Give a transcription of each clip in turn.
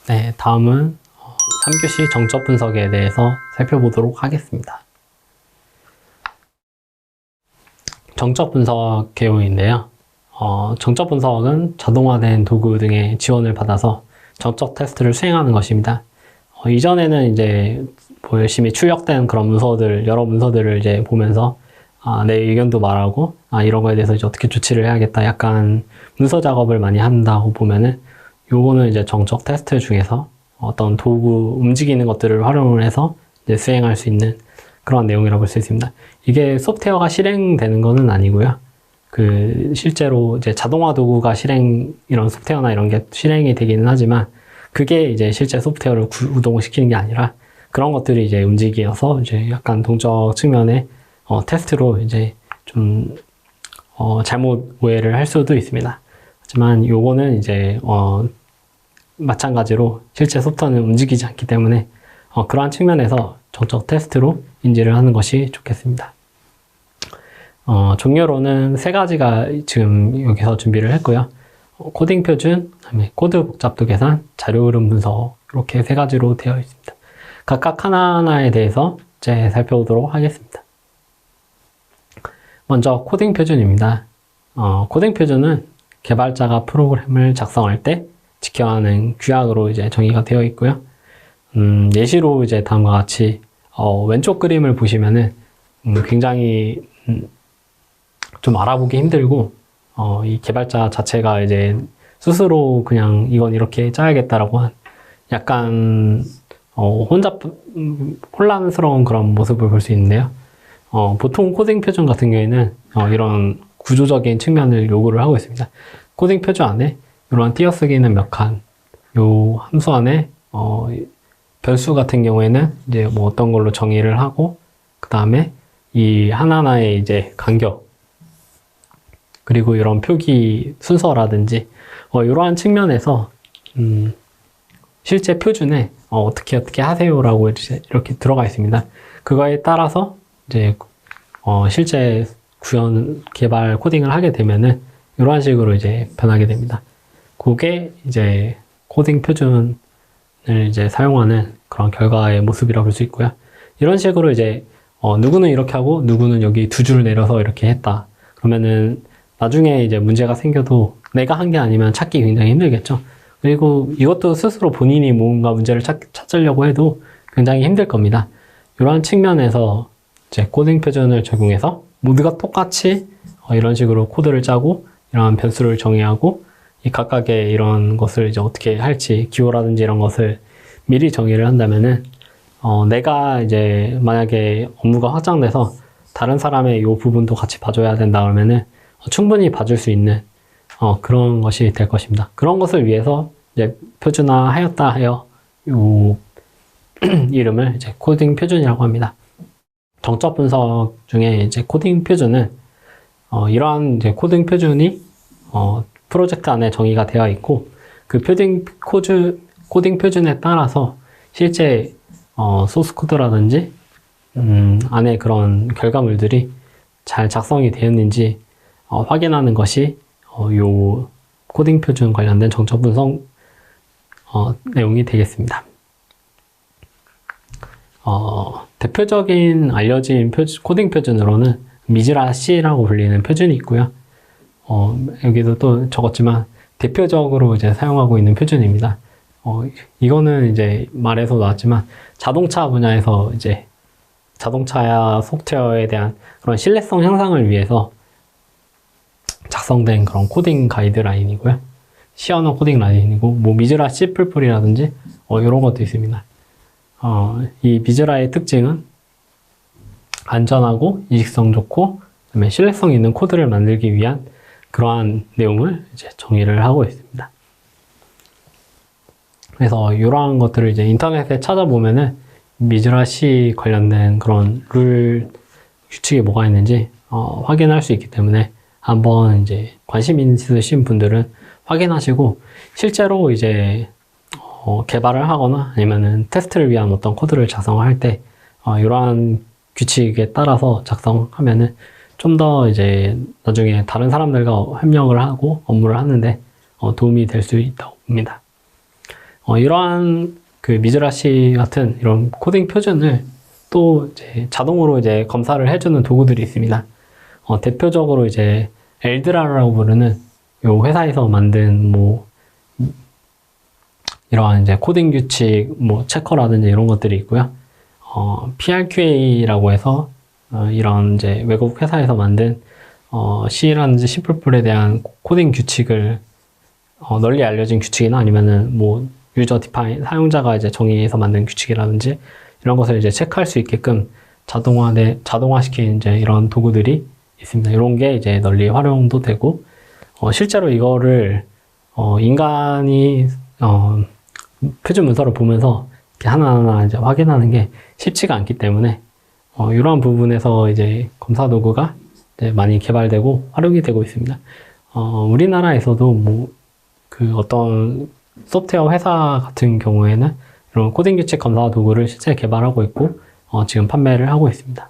네, 다음은 3교시 정적 분석에 대해서 살펴보도록 하겠습니다. 정적 분석 개요인데요. 정적 분석은 자동화된 도구 등의 지원을 받아서 정적 테스트를 수행하는 것입니다. 이전에는 이제 뭐 열심히 출력된 그런 문서들, 여러 문서들을 이제 보면서 내 의견도 말하고 이런 거에 대해서 이제 어떻게 조치를 해야겠다, 약간 문서 작업을 많이 한다고 보면은, 요거는 이제 정적 테스트 중에서 어떤 도구 움직이는 것들을 활용을 해서 이제 수행할 수 있는 그런 내용이라고 볼 수 있습니다. 이게 소프트웨어가 실행되는 거는 아니고요. 실제로 이제 자동화 도구가 이런 소프트웨어나 이런 게 실행이 되기는 하지만, 그게 이제 실제 소프트웨어를 구동시키는 게 아니라 그런 것들이 이제 움직여서 이제 약간 동적 측면의 테스트로 이제 좀 잘못 오해를 할 수도 있습니다. 하지만 요거는 이제 마찬가지로 실제 소프트웨어는 움직이지 않기 때문에 그러한 측면에서 정적 테스트로 인지를 하는 것이 좋겠습니다. 종류로는 3가지가 지금 여기서 준비를 했고요. 코딩 표준, 그다음에 코드 복잡도 계산, 자료 흐름 분석, 이렇게 3가지로 되어 있습니다. 각각 하나하나에 대해서 이제 살펴보도록 하겠습니다. 먼저 코딩 표준입니다. 코딩 표준은 개발자가 프로그램을 작성할 때 지켜야 하는 규약으로 이제 정의가 되어 있고요. 예시로 이제 다음과 같이 왼쪽 그림을 보시면은 굉장히 좀 알아보기 힘들고, 이 개발자 자체가 이제 스스로 그냥 이건 이렇게 짜야겠다라고 한 약간 혼란스러운 그런 모습을 볼 수 있는데요. 보통 코딩 표준 같은 경우에는 이런 구조적인 측면을 요구를 하고 있습니다. 코딩 표준 안에 이런 띄어쓰기는 몇 칸, 요 함수 안에 변수 같은 경우에는 이제 뭐 어떤 걸로 정의를 하고, 그 다음에 이 하나하나의 이제 간격, 그리고 이런 표기 순서라든지 이러한 측면에서 실제 표준에 어떻게 하세요라고 이렇게 들어가 있습니다. 그거에 따라서 이제 실제 구현 개발 코딩을 하게 되면은 이러한 식으로 이제 변하게 됩니다. 그게 이제 코딩 표준을 이제 사용하는 그런 결과의 모습이라고 볼 수 있고요. 이런 식으로 이제 누구는 이렇게 하고 누구는 여기 2줄 내려서 이렇게 했다. 그러면은 나중에 이제 문제가 생겨도 내가 한 게 아니면 찾기 굉장히 힘들겠죠. 그리고 이것도 스스로 본인이 뭔가 문제를 찾으려고 해도 굉장히 힘들 겁니다. 이러한 측면에서 이제 코딩 표준을 적용해서 모두가 똑같이 이런 식으로 코드를 짜고 이러한 변수를 정의하고 이 각각의 이런 것을 이제 어떻게 할지, 기호라든지 이런 것을 미리 정의를 한다면은 내가 이제 만약에 업무가 확장돼서 다른 사람의 이 부분도 같이 봐줘야 된다 그러면은 충분히 봐줄 수 있는 그런 것이 될 것입니다. 그런 것을 위해서 이제 표준화하였다 하여 이 이름을 이제 코딩 표준이라고 합니다. 정적 분석 중에 이제 코딩 표준은 이러한 이제 코딩 표준이 프로젝트 안에 정의가 되어 있고, 그 코딩 표준에 따라서 실제 소스 코드라든지 안에 그런 결과물들이 잘 작성이 되었는지 확인하는 것이 요 코딩 표준 관련된 정적 분석 내용이 되겠습니다. 대표적인 알려진 코딩 표준으로는 미즈라 C라고 불리는 표준이 있고요. 여기도 또 적었지만 대표적으로 이제 사용하고 있는 표준입니다. 이거는 이제 말에서 나왔지만 자동차 분야에서 이제 자동차야 소프트웨어에 대한 그런 신뢰성 향상을 위해서 작성된 그런 코딩 가이드라인이고요. C 언어 코딩 라인이고, 뭐 미즈라 C++이라든지 이런 것도 있습니다. 이 미즈라의 특징은 안전하고 이식성 좋고 그다음에 신뢰성 있는 코드를 만들기 위한 그러한 내용을 이제 정의를 하고 있습니다. 그래서 이러한 것들을 이제 인터넷에 찾아보면은 미즈라 C 관련된 그런 룰 규칙이 뭐가 있는지 확인할 수 있기 때문에 한번 이제 관심 있으신 분들은 확인하시고, 실제로 이제 개발을 하거나 아니면은 테스트를 위한 어떤 코드를 작성할 때 이러한 규칙에 따라서 작성하면은 좀 더 이제 나중에 다른 사람들과 협력을 하고 업무를 하는데 도움이 될 수 있다고 봅니다. 이러한 그 미즈라 C 같은 이런 코딩 표준을 또 이제 자동으로 이제 검사를 해주는 도구들이 있습니다. 대표적으로 이제 엘드라라고 부르는 요 회사에서 만든 뭐 이러한 이제 코딩 규칙 뭐 체커라든지 이런 것들이 있고요. PRQA라고 해서 이런 이제 외국 회사에서 만든 C라든지 C++에 대한 코딩 규칙을 널리 알려진 규칙이나 아니면은 뭐 유저 디파인 사용자가 이제 정의해서 만든 규칙이라든지 이런 것을 이제 체크할 수 있게끔 자동화시킨 이제 이런 도구들이 있습니다. 이런 게 이제 널리 활용도 되고 실제로 이거를 인간이 표준 문서를 보면서 이렇게 하나하나 이제 확인하는 게 쉽지가 않기 때문에 이러한 부분에서 이제 검사 도구가 이제 많이 개발되고 활용이 되고 있습니다. 우리나라에서도 뭐 그 어떤 소프트웨어 회사 같은 경우에는 이런 코딩 규칙 검사 도구를 실제 개발하고 있고 지금 판매를 하고 있습니다.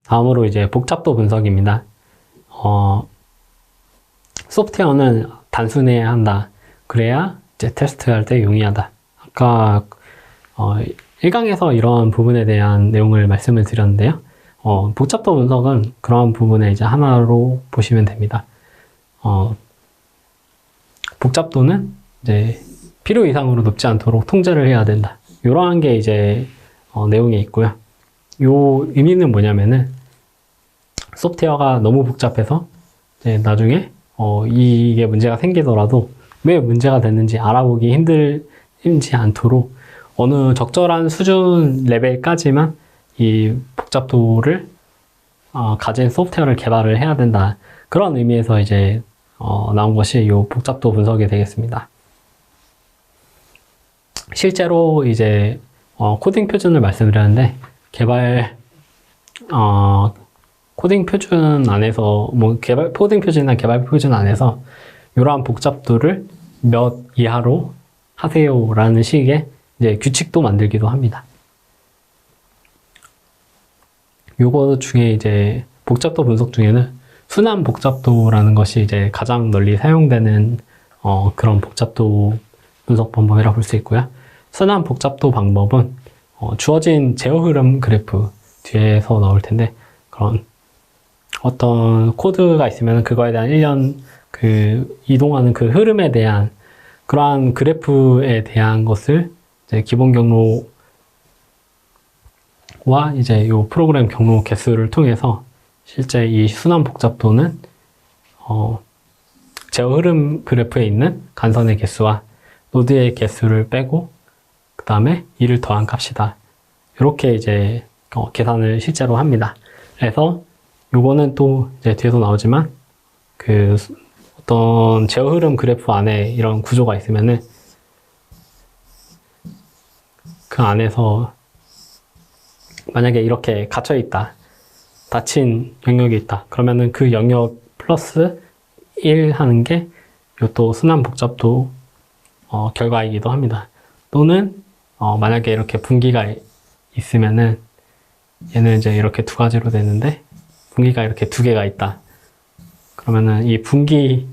다음으로 이제 복잡도 분석입니다. 소프트웨어는 단순해야 한다. 그래야 이제 테스트할 때 용이하다. 아까 1강에서 이런 부분에 대한 내용을 말씀을 드렸는데요. 복잡도 분석은 그런 부분에 이제 하나로 보시면 됩니다. 복잡도는 이제 필요 이상으로 높지 않도록 통제를 해야 된다. 이러한 게 이제 내용이 있고요. 요 의미는 뭐냐면은 소프트웨어가 너무 복잡해서 이제 나중에 이게 문제가 생기더라도 왜 문제가 됐는지 알아보기 힘들지 않도록 어느 적절한 수준 레벨까지만 이 복잡도를 가진 소프트웨어를 개발을 해야 된다. 그런 의미에서 이제 나온 것이 이 복잡도 분석이 되겠습니다. 실제로 이제 코딩 표준을 말씀드렸는데 코딩 표준 안에서 코딩 표준이나 개발 표준 안에서 이러한 복잡도를 몇 이하로 하세요라는 식의 이제 규칙도 만들기도 합니다. 요거 중에 이제 복잡도 분석 중에는 순환 복잡도라는 것이 이제 가장 널리 사용되는 그런 복잡도 분석 방법이라고 볼 수 있고요. 순환 복잡도 방법은 주어진 제어 흐름 그래프 뒤에서 나올 텐데 그런 어떤 코드가 있으면 그거에 대한 일련 그 이동하는 그 흐름에 대한 그러한 그래프에 대한 것을 이제 기본 경로와 이제 요 프로그램 경로 개수를 통해서 실제 이 순환 복잡도는 제어 흐름 그래프에 있는 간선의 개수와 노드의 개수를 빼고 그 다음에 이를 더한 값이다. 이렇게 이제 계산을 실제로 합니다. 그래서 요거는 또 이제 뒤에서 나오지만 그 어떤 제어 흐름 그래프 안에 이런 구조가 있으면은 그 안에서 만약에 이렇게 갇혀 있다. 닫힌 영역이 있다. 그러면은 그 영역 플러스 1 하는 게 또 순환 복잡도 결과이기도 합니다. 또는 만약에 이렇게 분기가 있으면은 얘는 이제 이렇게 두 가지로 되는데 분기가 이렇게 두 개가 있다. 그러면은 이 분기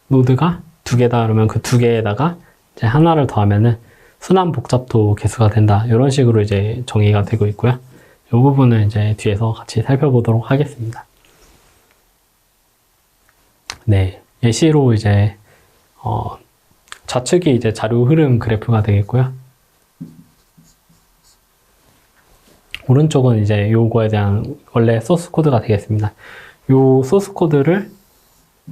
노드가 두 개다. 그러면 그 두 개에다가 이제 하나를 더하면은 순환 복잡도 개수가 된다. 이런 식으로 이제 정의가 되고 있고요. 이 부분은 이제 뒤에서 같이 살펴보도록 하겠습니다. 네, 예시로 이제 좌측이 이제 자료 흐름 그래프가 되겠고요. 오른쪽은 이제 요거에 대한 원래 소스 코드가 되겠습니다. 요 소스 코드를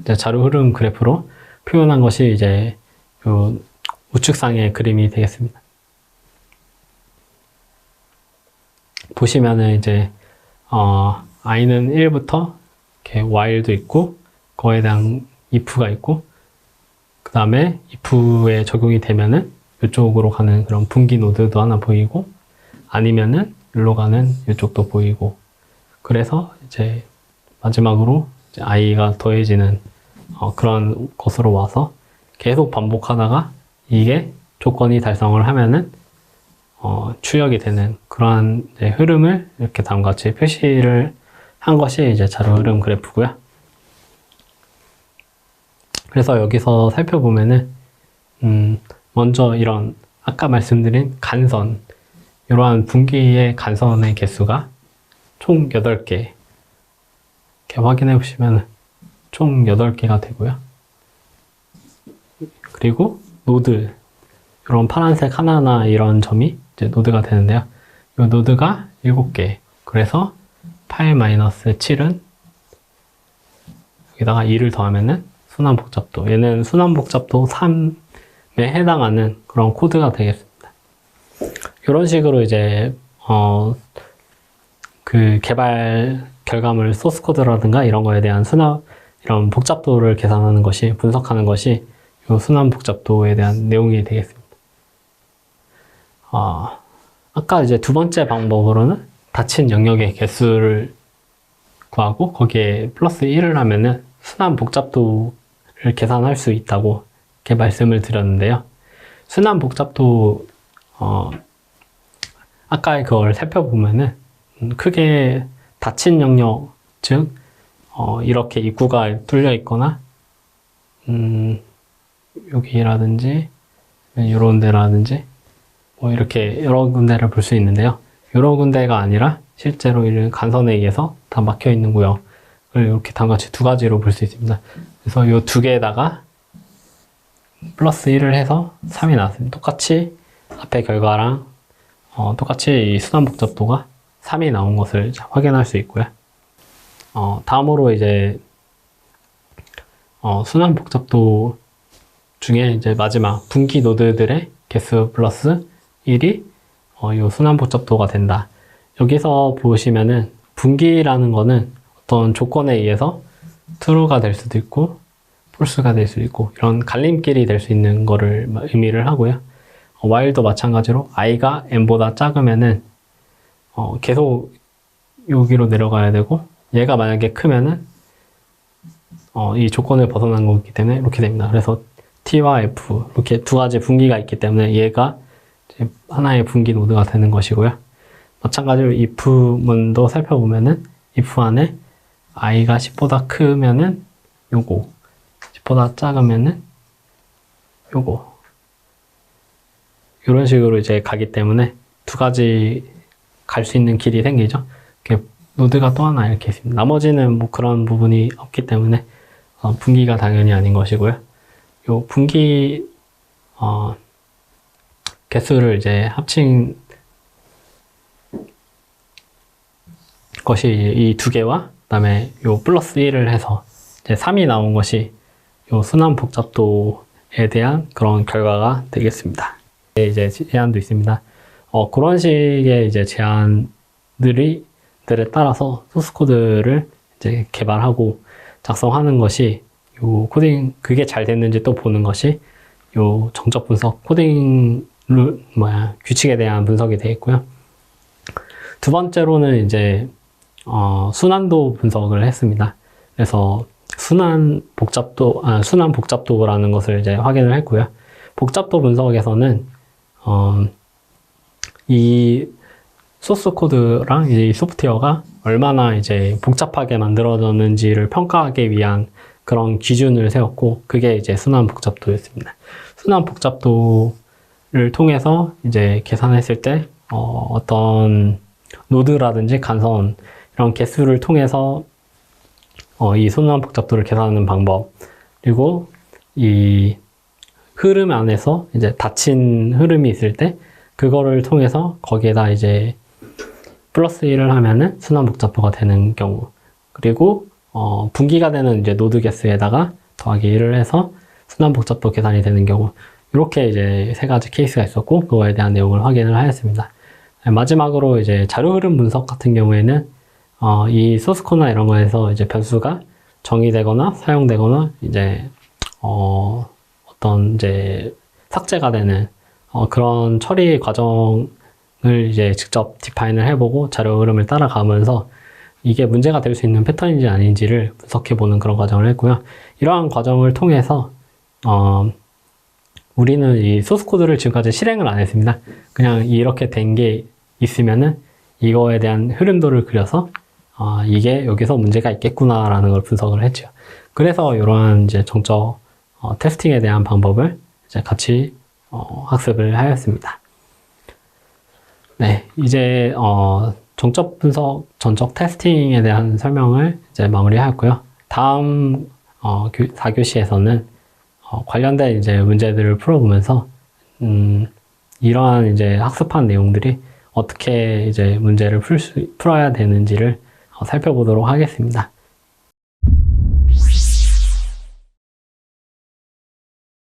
이제 자료 흐름 그래프로 표현한 것이 이제 요 우측상의 그림이 되겠습니다. 보시면은 이제 i는 1부터 이렇게 while도 있고 그거에 대한 if가 있고 그 다음에 if에 적용이 되면은 이쪽으로 가는 그런 분기 노드도 하나 보이고 아니면은 일로 가는 이쪽도 보이고 그래서 이제 마지막으로 이제 i가 더해지는 그런 것으로 와서 계속 반복하다가 이게 조건이 달성을 하면은 출력이 되는 그러한 이제 흐름을 이렇게 다음과 같이 표시를 한 것이 이제 자료 흐름 그래프고요. 그래서 여기서 살펴보면은 먼저 이런 아까 말씀드린 간선, 이러한 분기의 간선의 개수가 총 8개. 이렇게 확인해 보시면 총 8개가 되고요. 그리고 노드, 이런 파란색 하나하나 이런 점이 이제 노드가 되는데요. 이 노드가 7개. 그래서 8-7은 여기다가 2를 더하면은 순환복잡도. 얘는 순환복잡도 3에 해당하는 그런 코드가 되겠습니다. 이런 식으로 이제 그 개발 결과물 소스 코드라든가 이런 거에 대한 이런 복잡도를 계산하는 것이, 분석하는 것이 이 순환 복잡도에 대한 내용이 되겠습니다. 아까 이제 두 번째 방법으로는 닫힌 영역의 개수를 구하고 거기에 플러스 1을 하면은 순환 복잡도를 계산할 수 있다고 이렇게 말씀을 드렸는데요. 순환 복잡도 아까 그걸 살펴보면은 크게 닫힌 영역, 즉 이렇게 입구가 뚫려 있거나 여기라든지 이런 데라든지 뭐 이렇게 여러 군데를 볼 수 있는데요. 여러 군데가 아니라 실제로 이런 간선에 의해서 다 막혀 있는 구역을 이렇게 다음같이 두 가지로 볼 수 있습니다. 그래서 이 두 개에다가 플러스 1을 해서 3이 나왔습니다. 똑같이 앞에 결과랑 똑같이 이 순환 복잡도가 3이 나온 것을 확인할 수 있고요. 다음으로 이제 순환 복잡도 중에 이제 마지막 분기 노드들의 개수 플러스 1이 이 순환 복잡도가 된다. 여기서 보시면은 분기라는 거는 어떤 조건에 의해서 true가 될 수도 있고 false가 될 수도 있고 이런 갈림길이 될 수 있는 거를 의미를 하고요. while도 마찬가지로 i가 n보다 작으면은 계속 여기로 내려가야 되고, 얘가 만약에 크면은 이 조건을 벗어난 거기 때문에 이렇게 됩니다. 그래서 t와 f 이렇게 두 가지 분기가 있기 때문에 얘가 이제 하나의 분기 노드가 되는 것이고요. 마찬가지로 if 문도 살펴보면은 if 안에 i가 10보다 크면은 요거, 10보다 작으면은 요거, 이런 식으로 이제 가기 때문에 두 가지 갈 수 있는 길이 생기죠. 이렇게 노드가 또 하나 이렇게 있습니다. 나머지는 뭐 그런 부분이 없기 때문에 분기가 당연히 아닌 것이고요. 요 분기 개수를 이제 합친 것이 이 두 개와 그다음에 요 플러스 1을 해서 이제 3이 나온 것이 요 순환 복잡도에 대한 그런 결과가 되겠습니다. 이제 제한도 있습니다. 그런 식의 이제 제한들에 따라서 소스 코드를 이제 개발하고 작성하는 것이 요 코딩, 그게 잘 됐는지 또 보는 것이 요 정적 분석, 코딩 규칙에 대한 분석이 되겠고요. 두 번째로는 이제 순환도 분석을 했습니다. 그래서 순환 복잡도라는 것을 이제 확인을 했고요. 복잡도 분석에서는 이 소스 코드랑 이 소프트웨어가 얼마나 이제 복잡하게 만들어졌는지를 평가하기 위한 그런 기준을 세웠고, 그게 이제 순환 복잡도였습니다. 순환 복잡도를 통해서 이제 계산했을 때 어떤 노드라든지 간선 이런 개수를 통해서 이 순환 복잡도를 계산하는 방법, 그리고 이 흐름 안에서 이제 닫힌 흐름이 있을 때 그거를 통해서 거기에다 이제 플러스 1을 하면은 순환 복잡도가 되는 경우, 그리고 분기가 되는 이제 노드 개수에다가 더하기 1을 해서 순환 복잡도 계산이 되는 경우, 이렇게 이제 세 가지 케이스가 있었고 그거에 대한 내용을 확인을 하였습니다. 마지막으로 이제 자료 흐름 분석 같은 경우에는 이 소스 코드나 이런 거에서 이제 변수가 정의되거나 사용되거나 이제 어떤 이제 삭제가 되는 그런 처리 과정을 이제 직접 디파인을 해보고 자료 흐름을 따라가면서 이게 문제가 될 수 있는 패턴인지 아닌지를 분석해보는 그런 과정을 했고요. 이러한 과정을 통해서 우리는 이 소스 코드를 지금까지 실행을 안 했습니다. 그냥 이렇게 된 게 있으면은 이거에 대한 흐름도를 그려서 이게 여기서 문제가 있겠구나라는 걸 분석을 했죠. 그래서 이러한 이제 정적 테스팅에 대한 방법을 이제 같이 학습을 하였습니다. 네, 이제 정적 분석, 전적 테스팅에 대한 설명을 이제 마무리하였고요. 다음 4교시에서는 관련된 이제 문제들을 풀어보면서 이러한 이제 학습한 내용들이 어떻게 이제 문제를 풀어야 되는지를 살펴보도록 하겠습니다.